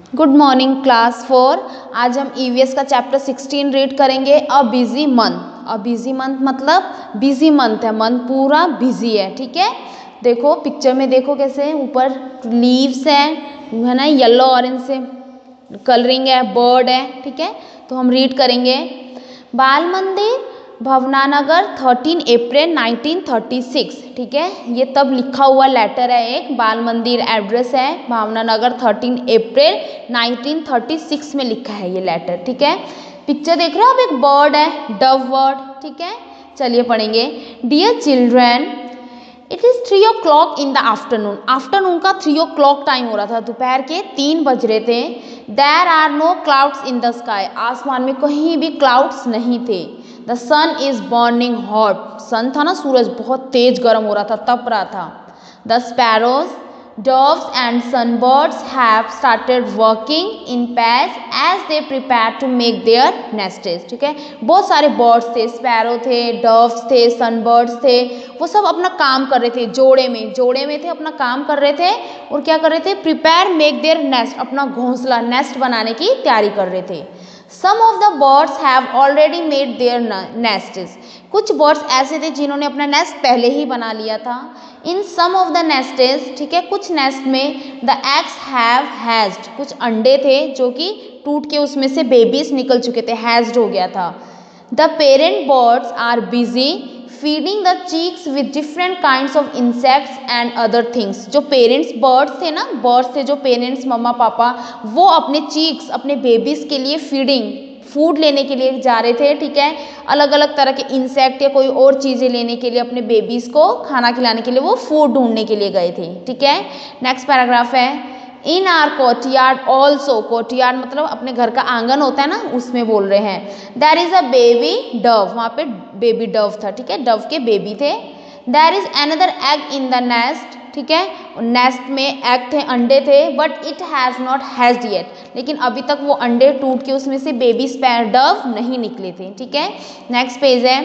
Good morning class 4। आज हम EVS का चैप्टर 16 रीड करेंगे। A busy month. A busy month मतलब बिजी मंथ है, मंथ पूरा बिजी है। ठीक है, देखो पिक्चर में देखो कैसे ऊपर लीव्स है ना, येलो ऑरेंज से कलरिंग है, बर्ड है। ठीक है, तो हम रीड करेंगे। बाल मंदिर भवनानगर 13 अप्रैल 1936। ठीक है, ये तब लिखा हुआ लेटर है, एक बाल मंदिर एड्रेस है भावनानगर 13 अप्रैल 1936 में लिखा है ये लेटर। ठीक है, पिक्चर देख रहे हो आप, एक बर्ड है, डव बर्ड। ठीक है, चलिए पढ़ेंगे। Dear children, it is 3 o'clock in the afternoon. Afternoon का 3 o'clock टाइम हो रहा था, दोपहर के 3 बज रहे थे। There are no clouds in the sky. आसमान में कहीं भी क्लाउड्स नहीं थे। The sun is burning hot. Sun था ना, सूरज बहुत तेज गर्म हो रहा था, तप रहा था। The sparrows, doves and sunbirds have started working in pairs as they prepare to make their nests। ठीक है, बहुत सारे बर्ड्स थे, स्पैरो थे, डव्स थे, सनबर्ड्स थे, वो सब अपना काम कर रहे थे, जोड़े में थे, अपना काम कर रहे थे। और क्या कर रहे थे? प्रिपेयर मेक देयर नेस्ट, अपना घोंसला नेस्ट बनाने की तैयारी कर रहे थे। Some of the birds have already made their nests. कुछ बर्ड्स ऐसे थे जिन्होंने अपना नेस्ट पहले ही बना लिया था। इन सम ऑफ द नेस्टेस, ठीक है, कुछ नेस्ट में द एग्स हैव हैज्ड, कुछ अंडे थे जो कि टूट के उसमें से बेबीज निकल चुके थे, हैज्ड हो गया था। The parent birds are busy feeding the chicks with different kinds of insects and other things. जो पेरेंट्स बर्ड्स थे ना, बर्ड्स थे जो पेरेंट्स मम्मा पापा, वो अपने चीक्स, अपने बेबीज के लिए फीडिंग, फूड लेने के लिए जा रहे थे। ठीक है, अलग अलग तरह के इंसेक्ट या कोई और चीज़ें लेने के लिए, अपने बेबीज़ को खाना खिलाने के लिए वो फूड ढूंढने के लिए गए थे। ठीक है, नेक्स्ट पैराग्राफ है। इन आर कोर्टयार्ड ऑल्सो। कोर्टयार्ड मतलब अपने घर का आंगन होता है ना, उसमें बोल रहे हैं। There is a baby dove, वहाँ पे बेबी डव था। ठीक है, डव के बेबी थे। There is another egg in the nest. ठीक है, नेस्ट में एग थे, अंडे थे, but it has not hatched yet, लेकिन अभी तक वो अंडे टूट के उसमें से बेबी स्पैर डव नहीं निकले थे। ठीक है, नेक्स्ट पेज है।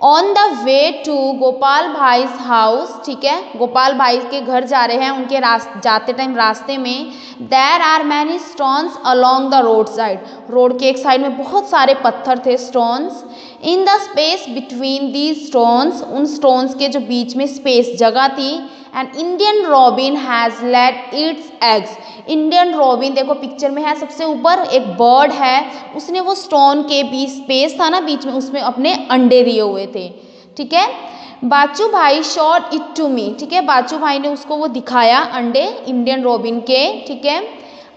On the way to Gopal bhai house. ठीक है, गोपाल भाई के घर जा रहे हैं, उनके जाते टाइम रास्ते में there are many stones along the road side. Road के एक साइड में बहुत सारे पत्थर थे, stones. In the space between these stones, उन स्टोन्स के जो बीच में स्पेस जगह थी, and Indian robin has laid its eggs. Indian robin देखो पिक्चर में है, सबसे ऊपर एक बर्ड है, उसने वो स्टोन के बीच स्पेस था ना बीच में, उसमें अपने अंडे दिए हुए थे। ठीक है, बाचू भाई शॉट इट टू मी। ठीक है, बाचू भाई ने उसको वो दिखाया अंडे इंडियन रॉबिन के। ठीक है,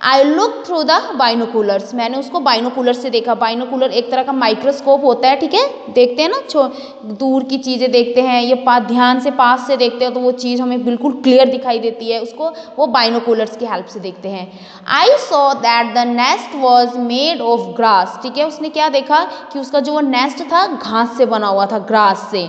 I look through the binoculars, मैंने उसको बाइनोकुलर से देखा। बाइनोकुलर एक तरह का माइक्रोस्कोप होता है। ठीक है, देखते हैं ना, दूर की चीज़ें देखते हैं, ये ध्यान से पास से देखते हैं तो वो चीज़ हमें बिल्कुल क्लियर दिखाई देती है, उसको वो बाइनोकुलर्स की हेल्प से देखते हैं। I saw that the nest was made of grass. ठीक है, उसने क्या देखा कि उसका जो वो नेस्ट था घास से बना हुआ था, ग्रास से।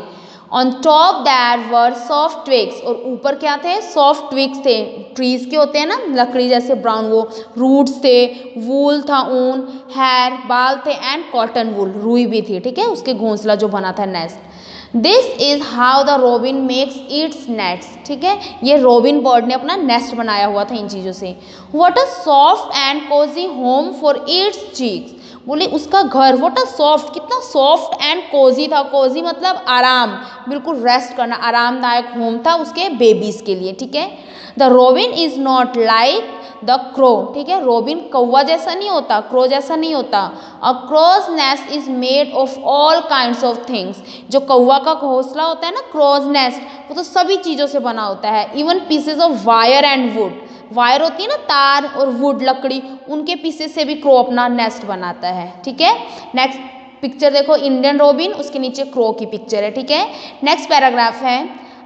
On top that were soft twigs, और ऊपर क्या थे? सॉफ्ट ट्विग्स थे, ट्रीज के होते हैं ना, लकड़ी जैसे ब्राउन, वो रूट्स थे। वूल था, ऊन, हेयर बाल थे, एंड कॉटन वूल, रुई भी थी। ठीक है, उसके घोंसला जो बना था, nest. This is how the robin makes its nest. ठीक है, ये रॉबिन बर्ड ने अपना नेस्ट बनाया हुआ था इन चीज़ों से। What a soft and cosy home for its chicks. बोले उसका घर, व्हाट अ सॉफ्ट, कितना सॉफ्ट एंड कोजी था। कोजी मतलब आराम, बिल्कुल रेस्ट करना, आरामदायक होम था उसके बेबीज के लिए। ठीक है, the robin is not like the crow. ठीक है, रॉबिन कौवा जैसा नहीं होता, क्रो जैसा नहीं होता। A crow's nest is made of all kinds of things. जो कौवा का घोंसला होता है ना, क्रोज नेस्ट, वो तो सभी चीज़ों से बना होता है। Even pieces of wire and would, wire होती है ना, तार, और वुड लकड़ी, उनके पीसेस से भी क्रो अपना नेस्ट बनाता है। ठीक है, नेक्स्ट पिक्चर देखो, इंडियन रॉबिन, उसके नीचे क्रो की पिक्चर है। ठीक है, नेक्स्ट पैराग्राफ है।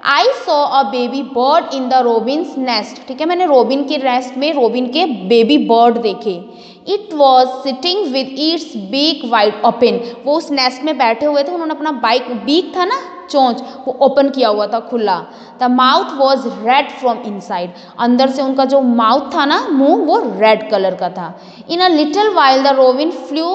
I saw a baby bird in the robin's nest. ठीक है, मैंने रॉबिन के नेस्ट में रॉबिन के बेबी बर्ड देखे। It was sitting with its beak wide open. वो उस नेस्ट में बैठे हुए थे, उन्होंने अपना बीक था ना, चोंच, वो ओपन किया हुआ था, खुला। The mouth was red from inside, अंदर से उनका जो माउथ था ना, मुंह, वो रेड कलर का था। In a little while the robin flew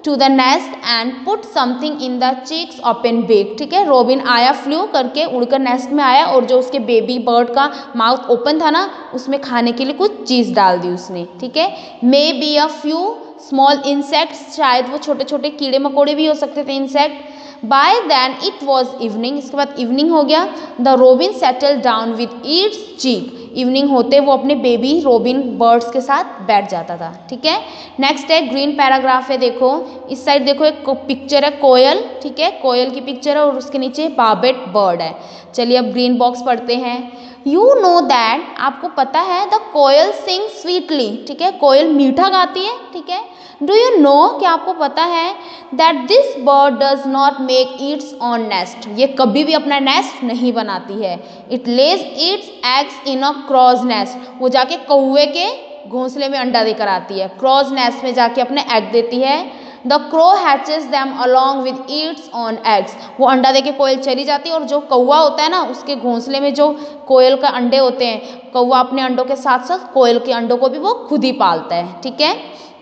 to the nest and put something in the chick's open beak. ठीक है, रॉबिन आया, फ्लू करके उड़कर नेस्ट में आया और जो उसके बेबी बर्ड का माउथ ओपन था ना, उसमें खाने के लिए कुछ चीज़ डाल दी उसने। ठीक है, may be a few small insects, शायद वो छोटे छोटे कीड़े मकोड़े भी हो सकते थे, insect. By then it was evening, इसके बाद इवनिंग हो गया। The robin settle down with its chick, evening होते वो अपने बेबी रोबिन बर्ड्स के साथ बैठ जाता था। ठीक है, नेक्स्ट है ग्रीन पैराग्राफ है, देखो इस साइड देखो एक पिक्चर है कोयल। ठीक है, कोयल की पिक्चर है और उसके नीचे बाबेट बर्ड है। चलिए अब ग्रीन बॉक्स पढ़ते हैं। यू नो दैट, आपको पता है, द कोयल सिंग स्वीटली। ठीक है, कोयल मीठा गाती है। ठीक है, डू यू नो, क्या आपको पता है, that this bird does not make its own nest, ये कभी भी अपना नेस्ट नहीं बनाती है। It lays its eggs in a crow's nest, वो जाके कौवे के घोंसले में अंडा देकर आती है, क्रॉज नेस्ट में जाके अपने एग देती है। The crow hatches them along with its on eggs, वो अंडा देके कोयल चली जाती है और जो कौवा होता है ना, उसके घोंसले में जो कोयल का अंडे होते हैं, कौवा अपने अंडों के साथ साथ कोयल के अंडों को भी वो खुद ही पालता है। ठीक है,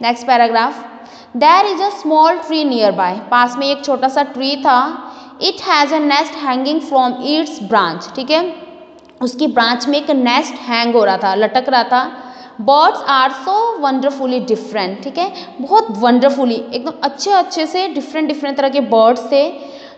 next paragraph. There is a small tree nearby, पास में एक छोटा सा ट्री था। It has a nest hanging from its branch. ठीक है, उसकी ब्रांच में एक नेस्ट हैंग हो रहा था, लटक रहा था। Birds are so wonderfully different. ठीक है, बहुत वंडरफुली, एकदम अच्छे अच्छे से डिफरेंट डिफरेंट तरह के बर्ड्स थे।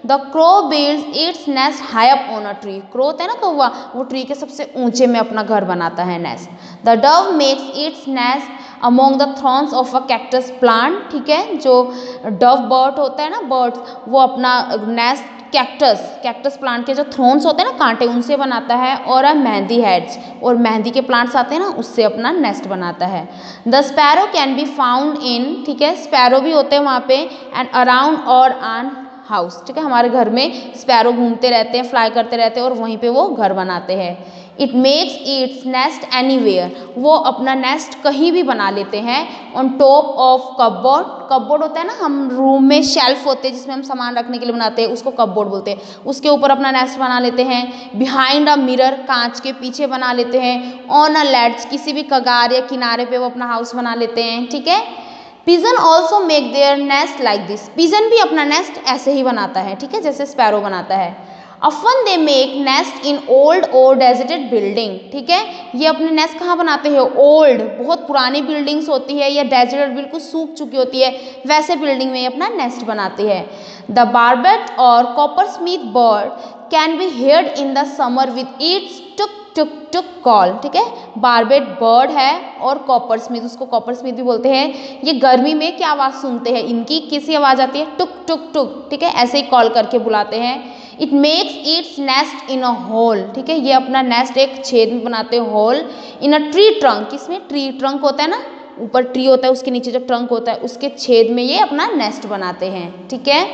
The crow builds its nest high up on a tree, crow होता है ना कौवा, वो ट्री के सबसे ऊंचे में अपना घर बनाता है, nest. The Dove makes its nest among the Thrones of a cactus plant. ठीक है, जो डव बर्ड होता है ना, बर्ड्स, वो अपना नेस्ट कैक्टस प्लांट के जो थ्रोन्स होते हैं ना, कांटे, उनसे बनाता है। और मेहंदी हेड्स, और मेहंदी के प्लांट्स आते हैं ना, उससे अपना नेस्ट बनाता है। The sparrow can be found in, ठीक है, स्पैरो भी होते हैं वहाँ पे, एंड अराउंड और ऑन हाउस। ठीक है, हमारे घर में स्पैरो घूमते रहते हैं, फ्लाई करते रहते हैं और वहीं पे वो घर बनाते हैं। It makes its nest anywhere, वो अपना नेस्ट कहीं भी बना लेते हैं। On top of cupboard, cupboard होता है ना, हम रूम में शेल्फ होते हैं जिसमें हम सामान रखने के लिए बनाते हैं, उसको कपबोर्ड बोलते हैं, उसके ऊपर अपना नेस्ट बना लेते हैं। बिहाइंड अ मिरर, कांच के पीछे बना लेते हैं। ऑन अ लेड्ज, किसी भी कगार या किनारे पे वो अपना हाउस बना लेते हैं। ठीक है, pigeon also make their nest like this, pigeon भी अपना नेस्ट ऐसे ही बनाता है। ठीक है, जैसे स्पैरो बनाता है। Often they make nest in old और डेजर्टेड बिल्डिंग। ठीक है, ये अपने नेस्ट कहाँ बनाते हैं, ओल्ड, बहुत पुरानी बिल्डिंग्स होती है, या डेजर्टेड, बिल्कुल सूख चुकी होती है, वैसे बिल्डिंग में ये अपना नेस्ट बनाती है। द बार्बेट और copper Smith bird can be heard in the summer with its took took took call. ठीक है, बार्बेट बर्ड है और कॉपर स्मिथ, उसको कॉपर स्मिथ भी बोलते हैं, ये गर्मी में क्या आवाज़ सुनते हैं, इनकी कैसी आवाज़ आती है, टुक टुक टुक। ठीक है, ऐसे ही कॉल करके बुलाते हैं। It makes its nest in a hole. ठीक है, ये अपना नेस्ट एक छेद में बनाते हैं, hole. In a tree trunk, इसमें ट्री ट्रंक होता है ना, ऊपर ट्री होता है, उसके नीचे जो ट्रंक होता है, उसके छेद में ये अपना नेस्ट बनाते हैं। ठीक है,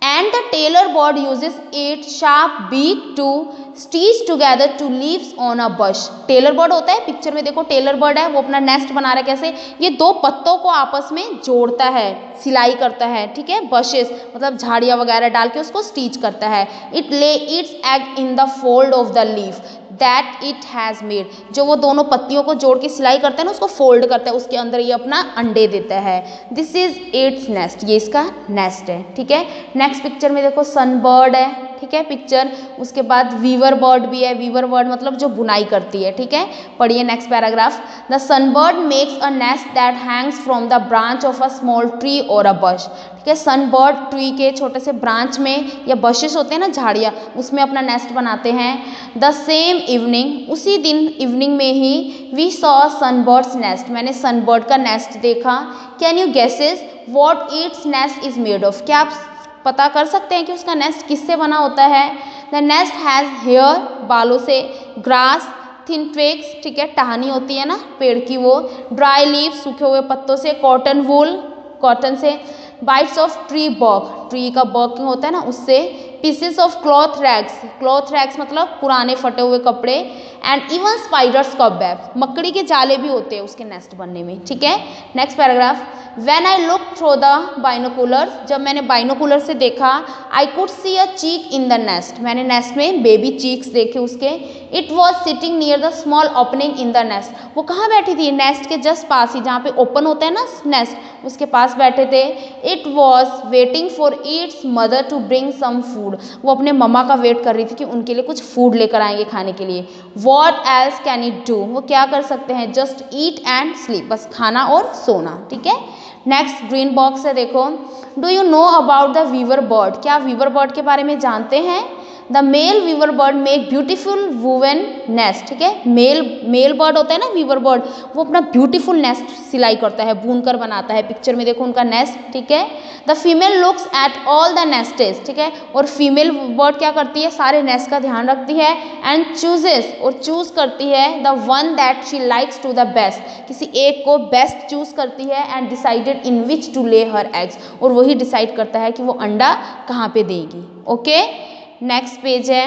and the tailor bird uses its sharp beak to stitch together two leaves on a bush. Tailor bird होता है, पिक्चर में देखो टेलर बर्ड है, वो अपना नेस्ट बना रहा है, कैसे, ये दो पत्तों को आपस में जोड़ता है, सिलाई करता है। ठीक है, बशेस मतलब झाड़ियाँ वगैरह डाल के उसको स्टिच करता है। इट ले it's egg in the fold of the leaf that it has made, जो वो दोनों पत्तियों को जोड़ के सिलाई करता है ना, उसको फोल्ड करता है, उसके अंदर ये अपना अंडे देता है। दिस इज इट्स नेस्ट, ये इसका नेस्ट है। ठीक है, नेक्स्ट पिक्चर में देखो सनबर्ड है। ठीक है, पिक्चर, उसके बाद वीवर बर्ड भी है, वीवर बर्ड मतलब जो बुनाई करती है। ठीक है, पढ़िए next paragraph. The sunbird makes a nest that Hanks from the branch of a small tree और अ बश। ठीक है, सनबर्ड ट्री के छोटे से ब्रांच में, या बशेस होते हैं ना, झाड़ियाँ, उसमें अपना नेस्ट बनाते हैं। द सेम इवनिंग, उसी दिन इवनिंग में ही, वी सॉ सनबर्ड्स नेस्ट, मैंने सनबर्ड का नेस्ट देखा। Can you guesses what its nest is made of, क्या आप पता कर सकते हैं कि उसका नेस्ट किससे बना होता है। द नेस्ट हैज़ हेयर, बालों से, ग्रास, थिन ट्विग्स, ठीक है, टहनी होती है ना पेड़ की, वो, ड्राई लीव्स, सूखे हुए पत्तों से, कॉटन वूल, कॉटन से, bits of tree bark, tree का बर्क होता है ना, उससे, पीसेस ऑफ क्लॉथ रैग्स मतलब पुराने फटे हुए कपड़े, एंड इवन स्पाइडर्स कॉबवेब, मकड़ी के जाले भी होते हैं उसके नेस्ट बनने में। ठीक है, next paragraph. When I look through the binocular, जब मैंने बाइनोकुलर से देखा, I could see a cheek in the nest, मैंने नेस्ट में बेबी चीक्स देखे उसके। It was sitting near the small opening in the nest, वो कहाँ बैठी थी, नेस्ट के जस्ट पास ही, जहाँ पे ओपन होता है ना नेस्ट, उसके पास बैठे थे। It was waiting for its mother to bring some food, वो अपने मम्मा का वेट कर रही थी कि उनके लिए कुछ फूड लेकर आएंगे खाने के लिए। What else can it do, वो क्या कर सकते हैं, जस्ट ईट एंड स्लीप, बस खाना और सोना, ठीक है। नेक्स्ट ग्रीन बॉक्स है, देखो, do you know about the weaver bird, क्या वीवर बर्ड के बारे में जानते हैं। The male weaver bird make beautiful woven nest, ठीक है, मेल बर्ड होता है ना वीवर बर्ड, वो अपना ब्यूटीफुल नेस्ट सिलाई करता है, बुन कर बनाता है। पिक्चर में देखो उनका नेस्ट, ठीक है। The female looks at all the nests, ठीक है, और फीमेल बर्ड क्या करती है, सारे नेस्ट का ध्यान रखती है। एंड चूजेस, और चूज करती है, the one that she likes to the best, किसी एक को बेस्ट चूज करती है। And decided in which to lay her eggs, और वही डिसाइड करता है कि वो अंडा कहाँ पे देगी। ओके, नेक्स्ट पेज है,